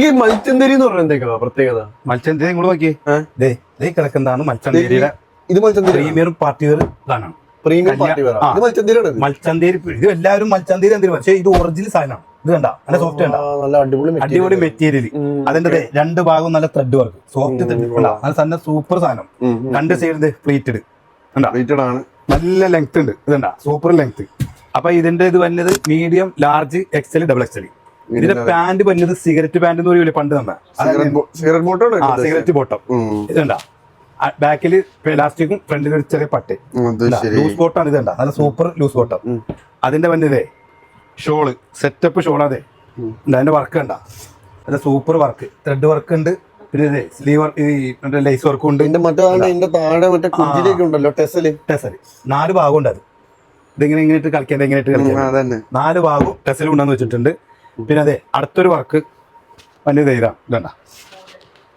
ഈ മൽച്ചന്തേരി എന്ന് പറഞ്ഞാൽ എന്തൊക്കെയാ പ്രത്യേകത? മൽച്ചന്തേരി നിങ്ങൾ നോക്കിയേ കിടക്കുന്നതാണ് മൽച്ചന്തേരിയുടെ ഇത് മൽച്ചന്തേരി പ്രീമിയർ പാർട്ടി വെയർ ഇതാണ്. പ്രീമിയം പാർട്ടി വെയർ ഇത് മൽച്ചന്തേരിയാണ്. മൽച്ചന്തേരി ഇത് എല്ലാവരും മൽച്ചന്തേരി എന്തെങ്കിലും, പക്ഷേ ഇത് ഒറിജിനൽ സാധനമാണ്. ഇത് കണ്ട നല്ല സോഫ്റ്റ് കണ്ട, നല്ല അടിപൊളി മെറ്റീരിയൽ. അതിന്റെ രണ്ട് ഭാഗവും നല്ല ത്രെഡ് വർക്ക്, സോഫ്റ്റ് ത്രെഡ്, നല്ല തന്നെ സൂപ്പർ സാധനം. രണ്ട് സൈഡ് പ്ലീറ്റഡ് ആണ്, നല്ല ലെങ്ത് ഉണ്ട്. ഇതണ്ട സൂപ്പർ ലെങ്ത്. അപ്പൊ ഇതിന്റെ ഇത് വന്നത് medium, large, XL, double XL. ഇതിന്റെ പാന്റ് വന്നത് സിഗരറ്റ് പാന്റ് എന്ന് പറയൂലേ പണ്ട് തന്നെ, സിഗരറ്റ് ബോട്ടം. ഇതണ്ട ബാക്കിൽ പ്ലാസ്റ്റിക്കും ഫ്രണ്ടിൽ ഒരു ചെറിയ പട്ട് ലൂസ് ബോട്ടാണ്. ഇതണ്ട നല്ല സൂപ്പർ ലൂസ് ബോട്ടം. അതിന്റെ വന്നതേ ഷോള് സെറ്റപ്പ് ഷോള്. അതെ അതിന്റെ വർക്ക് കണ്ട, നല്ല സൂപ്പർ വർക്ക്, ത്രെഡ് വർക്ക് ഉണ്ട്. പിന്നെ ഇതേ സ്ലീവ് ലേസ് വർക്കും ഉണ്ട്. ടെസൽ 4 ഭാഗം ഉണ്ട്. അത് ഇതിങ്ങനെ ഇങ്ങനെ കളിക്കാൻ, ഇങ്ങനെ കളിക്കാൻ 4 ഭാഗവും ടെസൽ ഉണ്ടെന്ന് വെച്ചിട്ടുണ്ട്. പിന്നെ അതെ അടുത്തൊരു വർക്ക് വന്നത് ഇതണ്ട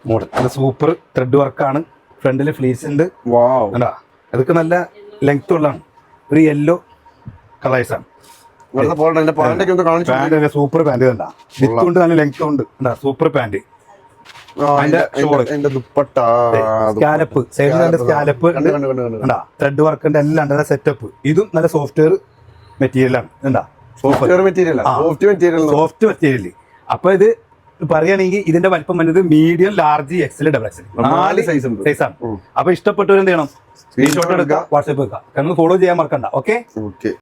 മോഡൽ, നല്ല സൂപ്പർ ത്രെഡ് വർക്കാണ്. ഫ്രണ്ടില് ഫ്ലീസ് ഉണ്ട്. അതൊക്കെ നല്ല ലെങ്ത് ഉള്ളതാണ്. ഒരു യെല്ലോ കളേഴ്സാണ്. സൂപ്പർ പാന്റ് കണ്ട, വിത്തുണ്ട്, നല്ല ലെങ്ത് ഉണ്ട്. Super pant. സ്കാലപ്പ് സൈഡിൽ നല്ല സ്കാലപ്പ് ത്രെഡ് വർക്ക് ഉണ്ട്. എല്ലാം നല്ല സെറ്റപ്പ്. ഇതും നല്ല സോഫ്റ്റ്വെയർ മെറ്റീരിയലാണ്. എന്താ സോഫ്റ്റ് മെറ്റീരിയൽ. അപ്പൊ ഇത് പറയുകയാണെങ്കിൽ ഇതിന്റെ വലിപ്പം വന്നത് medium, large, XL, double XL 4 സൈസാണ്. അപ്പൊ ഇഷ്ടപ്പെട്ടവരെന്ത് ചെയ്യണം? സ്ക്രീൻഷോട്ട് എടുക്കുക, വാട്സ്ആപ്പ് വെക്കുക. കാരണം ഫോളോ ചെയ്യാൻ മറക്കണ്ട. ഓക്കെ.